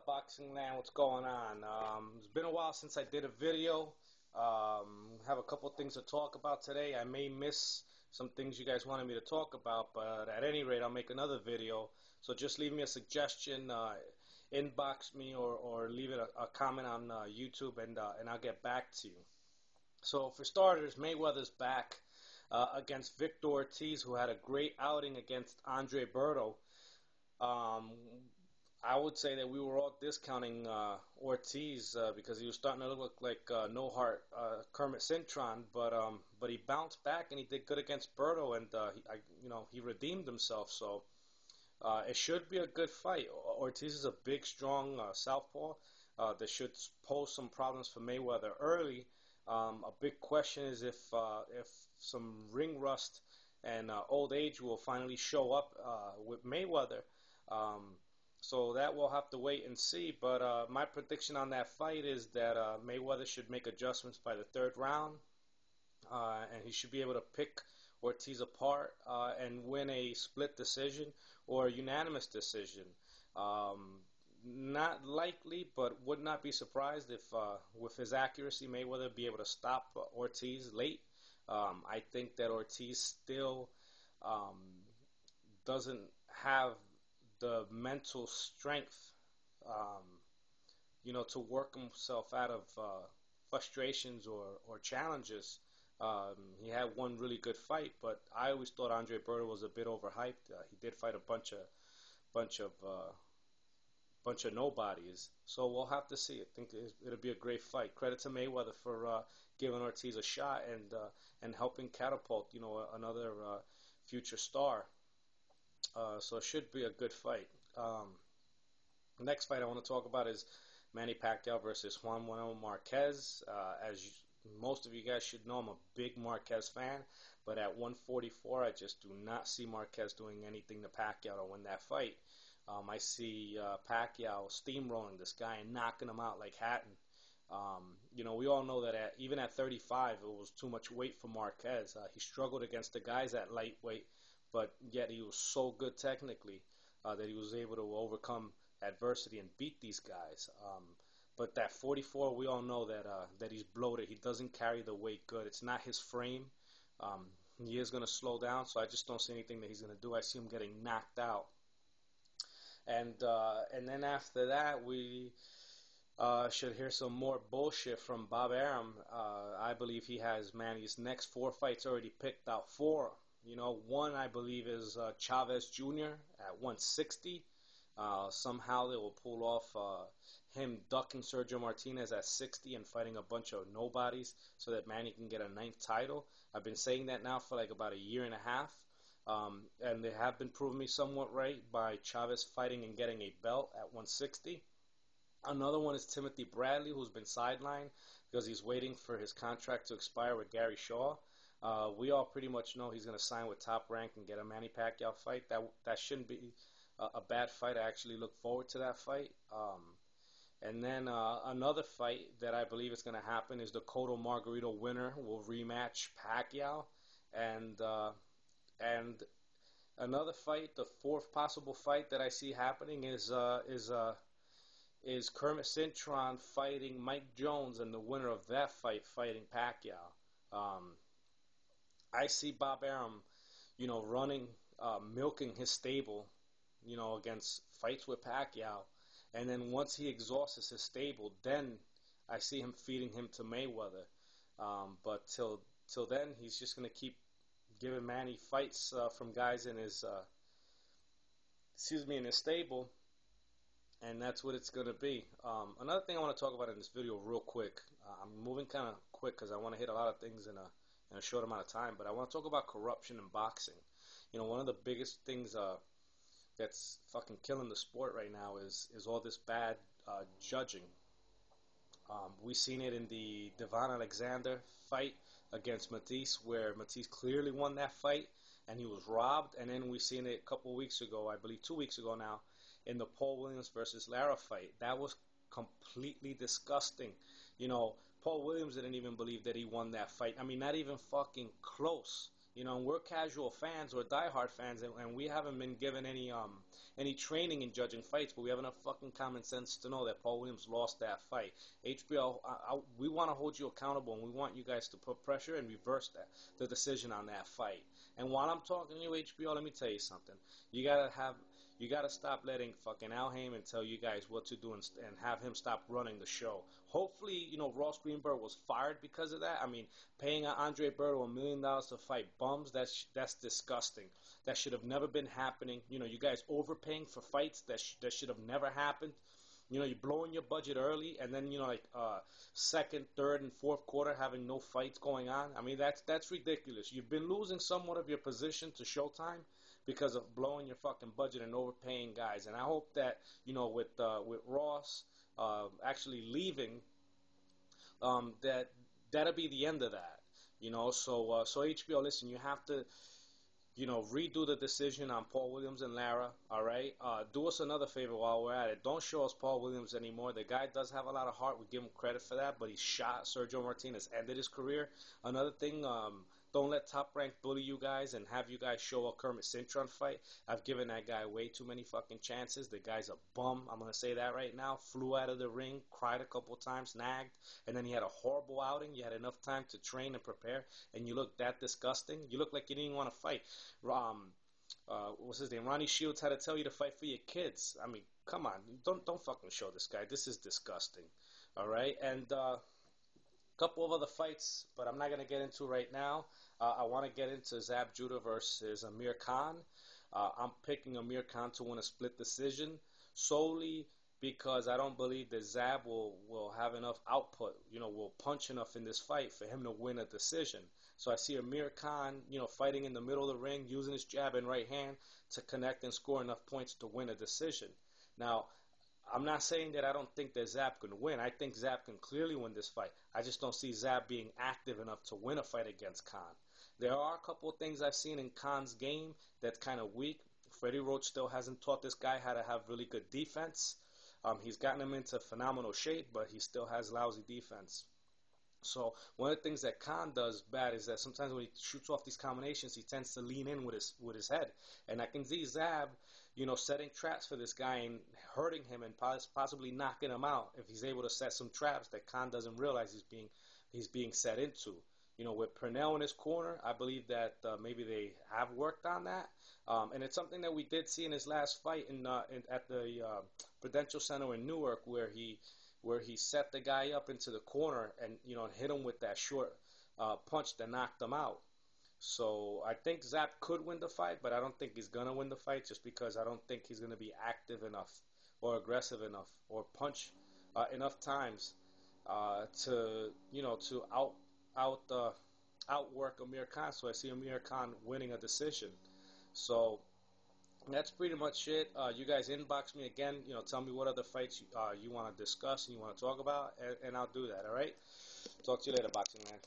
Boxing Land? What's going on? It's been a while since I did a video. Have a couple things to talk about today. I may miss some things you guys wanted me to talk about, but at any rate, I'll make another video. So just leave me a suggestion, inbox me, or leave it a comment on YouTube, and I'll get back to you. So for starters, Mayweather's back against Victor Ortiz, who had a great outing against Andre Berto. I would say that we were all discounting Ortiz because he was starting to look like no heart Kermit Cintron, but he bounced back and he did good against Berto, and he redeemed himself. So it should be a good fight. Ortiz is a big, strong southpaw that should pose some problems for Mayweather early. A big question is if some ring rust and old age will finally show up with Mayweather. So that we'll have to wait and see. But my prediction on that fight is that Mayweather should make adjustments by the third round, and he should be able to pick Ortiz apart and win a split decision or a unanimous decision. Not likely, but would not be surprised if, with his accuracy, Mayweather be able to stop Ortiz late. I think that Ortiz still doesn't have the mental strength, to work himself out of frustrations or challenges. He had one really good fight, but I always thought Andre Berto was a bit overhyped. He did fight a bunch of nobodies, so we'll have to see. I think it'll be a great fight. Credit to Mayweather for giving Ortiz a shot and helping catapult another future star. So it should be a good fight. Next fight I want to talk about is Manny Pacquiao versus Juan Manuel Marquez. Most of you guys should know, I'm a big Marquez fan, but at 144, I just do not see Marquez doing anything to Pacquiao to win that fight. I see Pacquiao steamrolling this guy and knocking him out like Hatton. We all know that even at 35, it was too much weight for Marquez. He struggled against the guys at lightweight, but yet he was so good technically that he was able to overcome adversity and beat these guys. But that 44, we all know that he's bloated. He doesn't carry the weight good. It's not his frame. He is going to slow down, so I just don't see anything that he's going to do. I see him getting knocked out. And then after that, we should hear some more bullshit from Bob Arum. I believe he has Manny's next 4 fights already picked out for him. One I believe is Chavez Jr. at 160. Somehow they will pull off him ducking Sergio Martinez at 60 and fighting a bunch of nobodies so that Manny can get a 9th title. I've been saying that now for like about a year and a half. And they have been proving me somewhat right by Chavez fighting and getting a belt at 160. Another one is Timothy Bradley, who's been sidelined because he's waiting for his contract to expire with Gary Shaw. We all pretty much know he's going to sign with Top Rank and get a Manny Pacquiao fight. That shouldn't be a bad fight. I actually look forward to that fight. And then another fight that I believe is going to happen is the Cotto Margarito winner will rematch Pacquiao. And another fight, the 4th possible fight that I see happening is Kermit Cintron fighting Mike Jones, and the winner of that fight fighting Pacquiao. I see Bob Arum, running, milking his stable, against fights with Pacquiao, and then once he exhausts his stable, then I see him feeding him to Mayweather. But till then, he's just going to keep giving Manny fights from guys in his stable, and that's what it's going to be. Another thing I want to talk about in this video real quick. I'm moving kind of quick because I want to hit a lot of things in a short amount of time, but I want to talk about corruption in boxing. One of the biggest things that's fucking killing the sport right now is all this bad judging. We've seen it in the Devon Alexander fight against Matisse, where Matisse clearly won that fight and he was robbed. And then we've seen it a couple weeks ago, I believe 2 weeks ago now, in the Paul Williams versus Lara fight. That was completely disgusting. Paul Williams didn't even believe that he won that fight. I mean, not even fucking close. You know, we're casual fans, we're diehard fans, and we haven't been given any training in judging fights, but we have enough fucking common sense to know that Paul Williams lost that fight. HBO, we want to hold you accountable, and we want you guys to put pressure and reverse the decision on that fight. And while I'm talking to you, HBO, let me tell you something. You gotta have you got to stop letting fucking Al Heyman tell you guys what to do, and have him stop running the show. Hopefully, you know, Ross Greenberg was fired because of that. I mean, paying Andre Berto $1 million to fight bums, that's disgusting. That should have never been happening. You know, you guys overpaying for fights that should have never happened. You know, you're blowing your budget early, and then, you know, like second, third, and fourth quarter having no fights going on. I mean, that's ridiculous. You've been losing somewhat of your position to Showtime because of blowing your fucking budget and overpaying guys. And I hope that, you know, with Ross actually leaving, that'll be the end of that. You know, so HBO, listen, you have to, you know, redo the decision on Paul Williams and Lara, all right? Do us another favor while we're at it. Don't show us Paul Williams anymore. The guy does have a lot of heart. We give him credit for that, but he shot Sergio Martinez, ended his career. Another thing, don't let Top Rank bully you guys and have you guys show a Kermit Cintron fight. I've given that guy way too many fucking chances. The guy's a bum. I'm going to say that right now. Flew out of the ring, cried a couple times, nagged, and then he had a horrible outing. You had enough time to train and prepare, and you look that disgusting. You look like you didn't want to fight. What's his name? Ronnie Shields had to tell you to fight for your kids. I mean, come on, don't fucking show this guy. This is disgusting. All right, and couple of other fights, but I'm not gonna get into right now. I want to get into Zab Judah versus Amir Khan. I'm picking Amir Khan to win a split decision solely because I don't believe that Zab will have enough output, you know, will punch enough in this fight for him to win a decision. So I see Amir Khan, you know, fighting in the middle of the ring, using his jab and right hand to connect and score enough points to win a decision. Now, I'm not saying that I don't think that Zab can win. I think Zab can clearly win this fight. I just don't see Zab being active enough to win a fight against Khan. There are a couple of things I've seen in Khan's game that's kind of weak. Freddie Roach still hasn't taught this guy how to have really good defense. He's gotten him into phenomenal shape, but he still has lousy defense. So one of the things that Khan does bad is that sometimes when he shoots off these combinations, he tends to lean in with his head. And I can see Zab, you know, setting traps for this guy and hurting him and possibly knocking him out if he's able to set some traps that Khan doesn't realize he's being set into. You know, with Pernell in his corner, I believe that maybe they have worked on that. And it's something that we did see in his last fight at the Prudential Center in Newark, where he set the guy up into the corner and, you know, hit him with that short punch that knocked him out. So I think Zab could win the fight, but I don't think he's gonna win the fight just because I don't think he's gonna be active enough or aggressive enough or punch enough times to, you know, to outwork Amir Khan. So I see Amir Khan winning a decision. So that's pretty much it. You guys inbox me again. You know, tell me what other fights you want to discuss and you want to talk about, and I'll do that. All right. Talk to you later, boxing man.